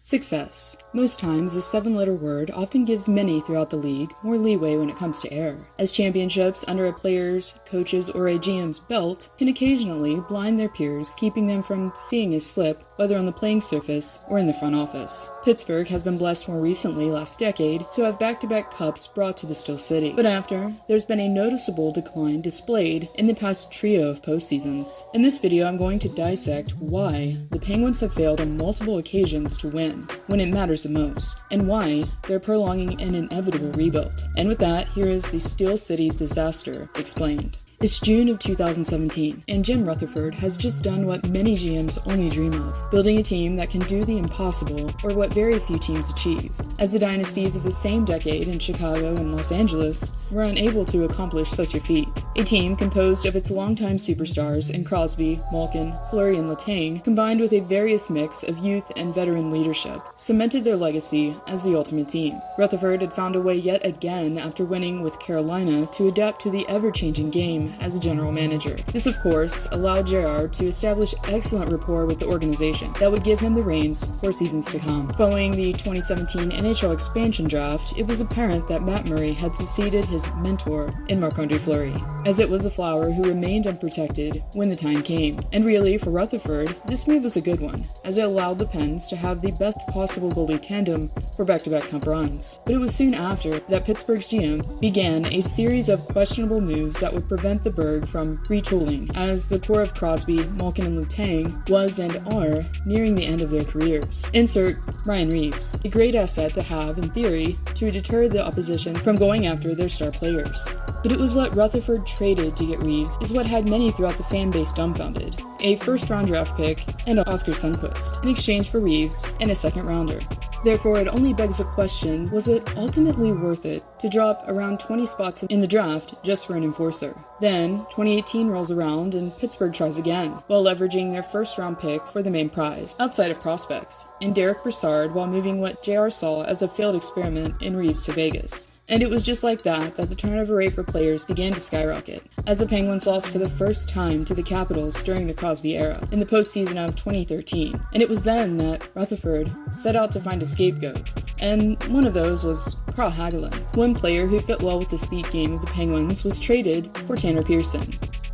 Success. Most times, the 7-letter word often gives many throughout the league more leeway when it comes to error, as championships under a player's, coach's, or a GM's belt can occasionally blind their peers, keeping them from seeing a slip, whether on the playing surface or in the front office. Pittsburgh has been blessed more recently, last decade, to have back-to-back cups brought to the Steel City. But after, there's been a noticeable decline displayed in the past trio of postseasons. In this video, I'm going to dissect why the Penguins have failed on multiple occasions to win when it matters the most, and why they're prolonging an inevitable rebuild. And with that, here is the Steel City's disaster explained. It's June of 2017, and Jim Rutherford has just done what many GMs only dream of, building a team that can do the impossible, or what very few teams achieve, as the dynasties of the same decade in Chicago and Los Angeles were unable to accomplish such a feat. A team composed of its longtime superstars in Crosby, Malkin, Fleury, and Letang, combined with a various mix of youth and veteran leadership, cemented their legacy as the ultimate team. Rutherford had found a way yet again after winning with Carolina to adapt to the ever-changing game as a general manager. This, of course, allowed JR to establish excellent rapport with the organization that would give him the reins for seasons to come. Following the 2017 NHL expansion draft, it was apparent that Matt Murray had succeeded his mentor in Marc-Andre Fleury, as it was the flower who remained unprotected when the time came. And really, for Rutherford, this move was a good one, as it allowed the Pens to have the best possible goalie tandem for back-to-back cup runs. But it was soon after that Pittsburgh's GM began a series of questionable moves that would prevent the Berg from retooling, as the core of Crosby, Malkin, and Letang was and are nearing the end of their careers. Insert Ryan Reeves, a great asset to have, in theory, to deter the opposition from going after their star players. But it was what Rutherford traded to get Reeves is what had many throughout the fan base dumbfounded. A first-round draft pick and Oscar Sundqvist, in exchange for Reeves and a second-rounder. Therefore, it only begs the question, was it ultimately worth it to drop around 20 spots in the draft just for an enforcer? Then, 2018 rolls around and Pittsburgh tries again, while leveraging their first-round pick for the main prize, outside of prospects, in Derek Brassard, while moving what JR saw as a failed experiment in Reeves to Vegas. And it was just like that the turnover rate for players began to skyrocket, as the Penguins lost for the first time to the Capitals during the Crosby era, in the postseason of 2013. And it was then that Rutherford set out to find a scapegoat, and one of those was Carl Hagelin. One player who fit well with the speed game of the Penguins was traded for Tanner Pearson,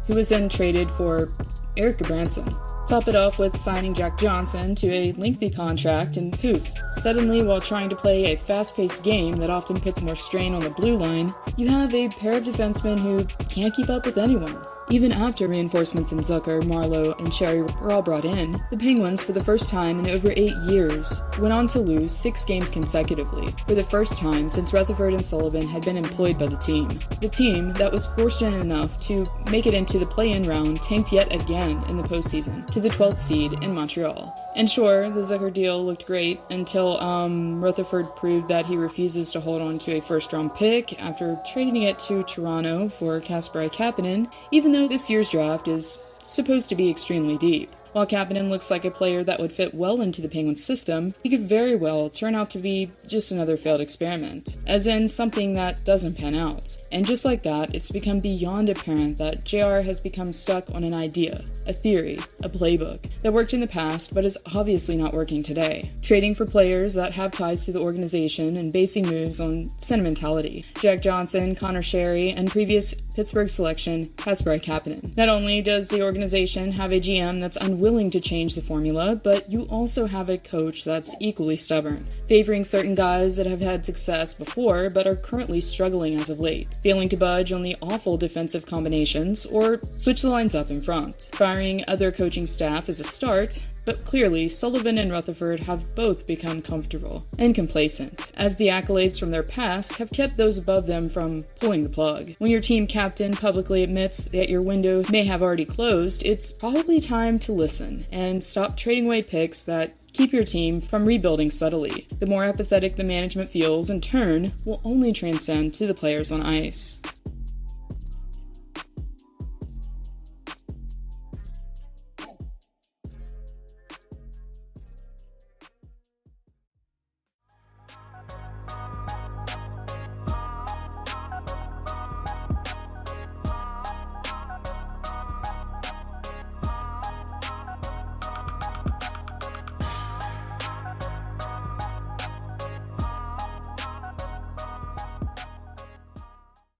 who was then traded for Eric Gudbranson. Top it off with signing Jack Johnson to a lengthy contract, and poof, suddenly while trying to play a fast-paced game that often puts more strain on the blue line, you have a pair of defensemen who can't keep up with anyone. Even after reinforcements in Zucker, Marlowe, and Sherry were all brought in, the Penguins, for the first time in over 8 years, went on to lose 6 games consecutively, for the first time since Rutherford and Sullivan had been employed by the team. The team that was fortunate enough to make it into the play-in round tanked yet again in the postseason, to the 12th seed in Montreal. And sure, the Zucker deal looked great until Rutherford proved that he refuses to hold on to a first-round pick after trading it to Toronto for Kasperi Kapanen, even though this year's draft is supposed to be extremely deep. While Kapanen looks like a player that would fit well into the Penguins system, he could very well turn out to be just another failed experiment, as in something that doesn't pan out. And just like that, it's become beyond apparent that JR has become stuck on an idea, a theory, a playbook, that worked in the past but is obviously not working today. Trading for players that have ties to the organization and basing moves on sentimentality. Jack Johnson, Connor Sherry, and previous Pittsburgh selection, Kasperi Kapanen. Not only does the organization have a GM that's unwilling to change the formula, but you also have a coach that's equally stubborn, favoring certain guys that have had success before but are currently struggling as of late, failing to budge on the awful defensive combinations or switch the lines up in front. Firing other coaching staff is a start, but clearly Sullivan and Rutherford have both become comfortable and complacent, as the accolades from their past have kept those above them from pulling the plug. When your team captain publicly admits that your window may have already closed, it's probably time to listen and stop trading away picks that keep your team from rebuilding subtly. The more apathetic the management feels, in turn, will only transcend to the players on ice.